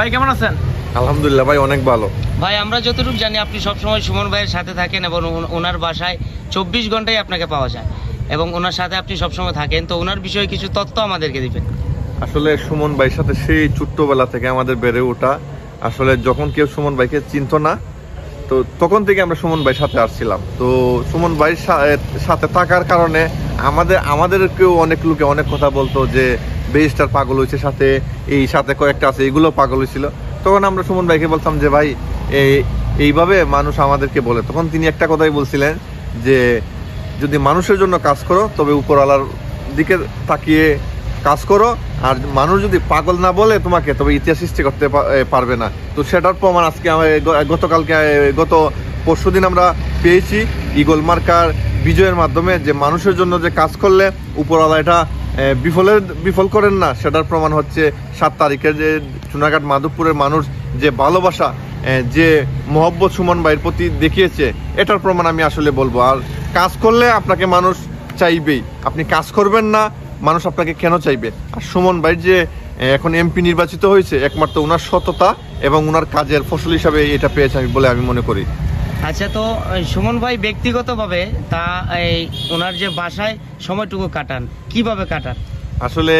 ভাই কেমন আছেন? আলহামদুলিল্লাহ ভাই, অনেক ভালো। ভাই আমরা যতটুকু জানি আপনি সবসময় সুমন ভাইয়ের সাথে থাকেন এবং ওনার বাসায় 24 ঘন্টায় আপনাকে পাওয়া যায় এবং ওনার সাথে আপনি সবসময় থাকেন, তো ওনার বিষয়ে কিছু তথ্য আমাদেরকে দিবেন। আসলে সুমন ভাইয়ের সাথে সেই ছোট্টবেলা থেকে আমাদের বেড়ে ওঠা। আসলে যখন কেউ সুমন ভাইকে চিনত না, তো তখন থেকে আমরা সুমন ভাইয়ের সাথে আসছিলাম। তো সুমন ভাইয়ের সাথে থাকার কারণে আমাদেরকেও অনেক লোকে অনেক কথা বলতো যে বেস্টার পাগল হয়েছে, সাথে কয়েকটা আছে, এগুলো পাগল হয়েছিল। তখন আমরা সুমন ভাইকে বলতাম যে ভাই এইভাবে মানুষ আমাদেরকে বলে। তখন তিনি একটা কথাই বলছিলেন যে যদি মানুষের জন্য কাজ করো তবে উপরওয়ালার দিকে তাকিয়ে কাজ করো, আর মানুষ যদি পাগল না বলে তোমাকে, তবে ইতিহাস সৃষ্টি করতে পারবে না। তো সেটার প্রমাণ আজকে গত পরশুদিন আমরা পেয়েছি ঈগল মার্কার বিজয়ের মাধ্যমে, যে মানুষের জন্য যে কাজ করলে উপরওয়ালা এটা বিফল করেন না। সেটার প্রমাণ হচ্ছে 7 তারিখের যে চুনাঘাট মাধবপুরের মানুষ যে ভালোবাসা, যে মহব্বত সুমন ভাইয়ের প্রতি দেখিয়েছে, এটার প্রমাণ আমি আসলে বলবো। আর কাজ করলে আপনাকে মানুষ চাইবেই, আপনি কাজ করবেন না, মানুষ আপনাকে কেন চাইবে? আর সুমন ভাই যে এখন এমপি নির্বাচিত হয়েছে, একমাত্র ওনার সততা এবং ওনার কাজের ফসল হিসাবে এটা পেয়েছে বলে আমি মনে করি। আচ্ছা, তো সুমন ভাই ব্যক্তিগতভাবে ওনার যে বাসায় সময়টুকু কাটান, কিভাবে কাটান? আসলে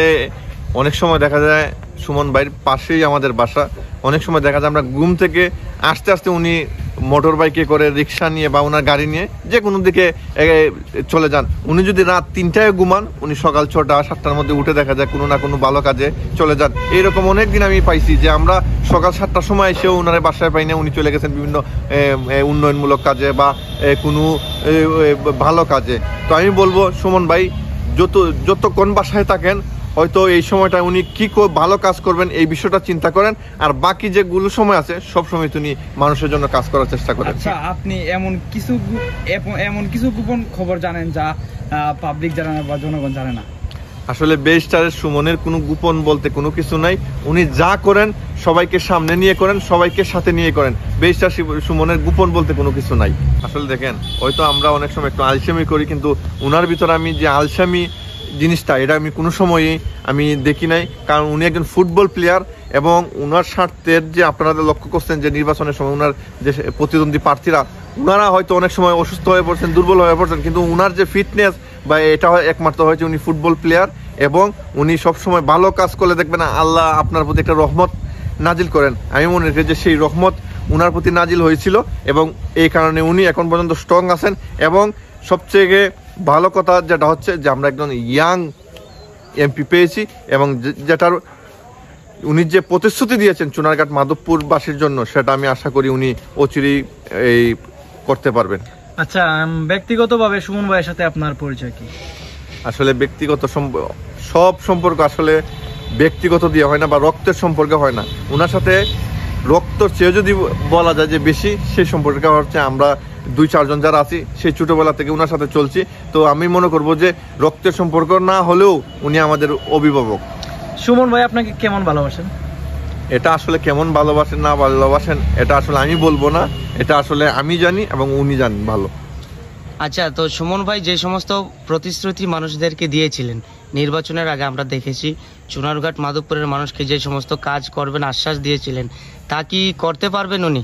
অনেক সময় দেখা যায় সুমন ভাইয়ের পাশেই আমাদের বাসা। অনেক সময় দেখা যায় আমরা ঘুম থেকে আস্তে আস্তে উনি মোটর বাইকে করে, রিক্সা নিয়ে বা ওনার গাড়ি নিয়ে যে কোনো দিকে চলে যান। উনি যদি রাত 3টায় ঘুমান, উনি সকাল 6টা-7টার মধ্যে উঠে দেখা যায় কোনো না কোনো ভালো কাজে চলে যান। এইরকম অনেক দিন আমি পাইছি যে আমরা সকাল 7টার সময় এসেও ওনার বাসায় পাই না, উনি চলে গেছেন বিভিন্ন উন্নয়নমূলক কাজে বা কোনো ভালো কাজে। তো আমি বলবো সুমন ভাই যতক্ষণ বাসায় থাকেন, হয়তো এই সময়টা উনি কি ভালো কাজ করবেন এই বিষয়টা চিন্তা করেন, আর বাকি যেগুলো সময় আছে সব সময় তিনি মানুষের জন্য কাজ করার চেষ্টা করেন। আচ্ছা, আপনি এমন কিছু গোপন খবর জানেন যা পাবলিক জানে না বা জনগণ জানে না? আসলে বেস্টারের সুমনের কোনো গোপন বলতে কোনো কিছু নাই। উনি যা করেন সবাইকে সামনে নিয়ে করেন, সবাইকে সাথে নিয়ে করেন। বেস্টার সুমনের গোপন বলতে কোনো কিছু নাই। আসলে দেখেন, হয়তো আমরা অনেক সময় একটু আলসেমি করি, কিন্তু উনার ভিতরে আমি যে আলসেমি জিনিসটা, এটা আমি কোনো সময়ই আমি দেখি নাই। কারণ উনি একজন ফুটবল প্লেয়ার এবং উনার স্বার্থের যে আপনারা লক্ষ্য করছেন যে নির্বাচনের সময় উনার যে প্রতিদ্বন্দ্বী প্রার্থীরা, উনারা হয়তো অনেক সময় অসুস্থ হয়ে পড়ছেন, দুর্বল হয়ে পড়ছেন, কিন্তু উনার যে ফিটনেস বা এটা একমাত্র হয়েছে উনি ফুটবল প্লেয়ার এবং উনি সবসময় ভালো কাজ করলে দেখবেন আল্লাহ আপনার প্রতি একটা রহমত নাজিল করেন। আমি মনে করি যে সেই রহমত উনার প্রতি নাজিল হয়েছিল এবং এই কারণে উনি এখন পর্যন্ত স্ট্রং আছেন। এবং সবচেয়ে ভালো কথা যেটা হচ্ছে যে আমরা একজন ইয়াং এমপি পেয়েছি এবং যেটার উনি যে প্রতিশ্রুতি দিয়েছেন চুনারঘাট মাধবপুরবাসীর জন্য, সেটা আমি আশা করি উনি অচিরেই করতে পারবেন। আচ্ছা, ব্যক্তিগতভাবে সুমন ভাইয়ের সাথে আপনার পরিচয় কি? আসলে ব্যক্তিগত সব সম্পর্ক আসলে ব্যক্তিগত দিয়ে হয় না বা রক্তের সম্পর্কে হয় না। ওনার সাথে রক্তর চেয়ে যদি বলা যায় যে বেশি, সেই সম্পর্কে হচ্ছে আমরা 2-4 জন যারা আছি সেই ছোটবেলা থেকে ওনার সাথে চলছি। তো আমি মনে করব যে রক্তের সম্পর্ক না হলেও উনি আমাদের অভিভাবক। সুমন ভাই আপনাকে কেমন ভালোবাসেন? এটা আসলে কেমন ভালোবাসেন না ভালোবাসেন এটা আসলে আমি বলবো না, এটা আসলে আমি জানি এবং উনি জানেন ভালো। আচ্ছা, তো সুমন ভাই যে সমস্ত প্রতিশ্রুতি মানুষদেরকে দিয়েছিলেন নির্বাচনের আগে, আমরা দেখেছি চুনারঘাট মাধবপুরের মানুষকে যে সমস্ত কাজ করবেন আশ্বাস দিয়েছিলেন, তা কি করতে পারবেন উনি?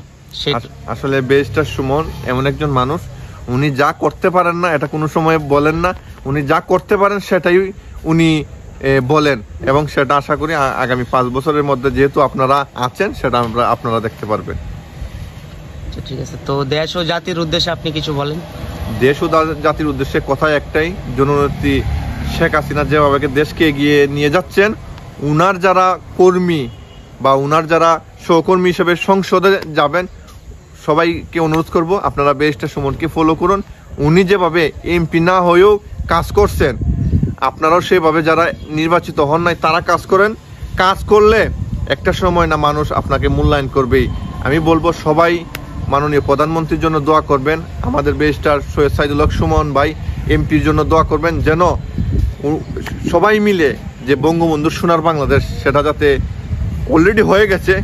আসলে বেস্টার সুমন এমন একজন মানুষ, উনি যা করতে পারেন না এটা কোনো সময় বলেন না, উনি যা করতে পারেন সেটাই উনি বলেন এবং সেটা আশা করি আগামী 5 বছরের মধ্যে যেহেতু আপনারা আছেন সেটা আপনারা দেখতে পারবেন। আচ্ছা, ঠিক আছে। তো দেশ ও জাতির উদ্দেশ্যে আপনি কিছু বলেন। দেশ ও জাতির উদ্দেশ্যে কথা একটাই, জননেত্রী শেখ হাসিনা যেভাবে দেশকে এগিয়ে নিয়ে যাচ্ছেন, উনার যারা কর্মী বা উনার যারা সহকর্মী হিসেবে সংসদে যাবেন, সবাইকে অনুরোধ করব আপনারা বেস্টার সুমনকে ফলো করুন। উনি যেভাবে এমপি না হয়েও কাজ করছেন, আপনারাও সেভাবে যারা নির্বাচিত হন নাই তারা কাজ করেন। কাজ করলে একটা সময় না মানুষ আপনাকে মূল্যায়ন করবেই। আমি বলবো সবাই মাননীয় প্রধানমন্ত্রীর জন্য দোয়া করবেন, আমাদের বেস্টার সৈয়দ সাইদুল হক সুমন ভাই এমপির জন্য দোয়া করবেন, যেন সবাই মিলে যে বঙ্গবন্ধুর সোনার বাংলাদেশ সেটা যাতে অলরেডি হয়ে গেছে,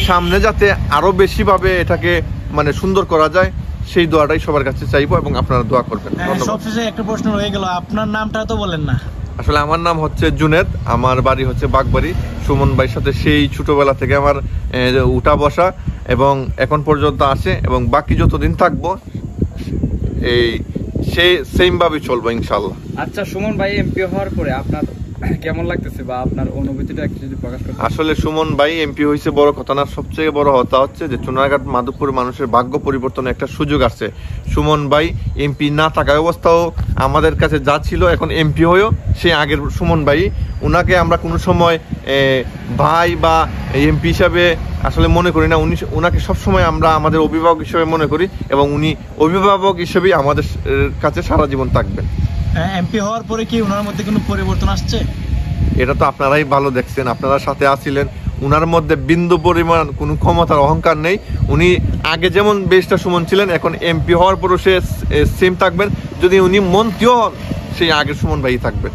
সামনে যাতে আরও বেশিভাবে এটাকে মানে সুন্দর করা যায়, সেই দোয়াটাই সবার কাছে চাইবো এবং আপনারা দোয়া করবেন। সবশেষে একটা প্রশ্ন রয়ে গেল, আপনার নামটা তো বলেন না। আসলে আমার নাম হচ্ছে জুনেদ, আমার বাড়ি হচ্ছে বাগবাড়ি। সুমন ভাইয়ের সাথে সেই ছোটবেলা থেকে আমার উঠা বসা এবং এখন পর্যন্ত আছে, এবং বাকি যতদিন থাকবো এই সেই সেম ভাবে চলবো ইনশাল্লাহ। আচ্ছা, সুমন ভাই এমপি হওয়ার পরে আপনার কেমন লাগতেছে বা আপনার অনুভূতিটা একটু যদি প্রকাশ করতে। আসলে সুমন ভাই এমপি হয়েছে বড় কথা না, সবচেয়ে বড় কথা হচ্ছে যে চুনারঘাট মাধবপুর মানুষের ভাগ্য পরিবর্তনের একটা সুযোগ আসছে। সুমন ভাই এমপি না থাকা অবস্থাও আমাদের কাছে যা ছিল, এখন এমপি হয়েও সে আগের সুমন ভাই। উনাকে আমরা কোনো সময় ভাই বা এমপি হিসাবে আসলে মনে করি না, উনাকে সবসময় আমরা আমাদের অভিভাবক হিসেবে মনে করি, এবং উনি অভিভাবক হিসেবেই আমাদের কাছে সারা জীবন থাকবেন। এমপি হওয়ার পরে কি ওনার মধ্যে কোনো পরিবর্তন আসছে? এটা তো আপনারাই ভালো দেখছেন, আপনারা সাথে আছিলেন। উনার মধ্যে বিন্দু পরিমাণ কোনো ক্ষমতার অহংকার নেই। উনি আগে যেমন বেশটা সুমন ছিলেন, এখন এমপি হওয়ার পরও সে সেম থাকবেন। যদি উনি মন্ত্রীও হন, সেই আগের সুমন ভাই থাকবেন।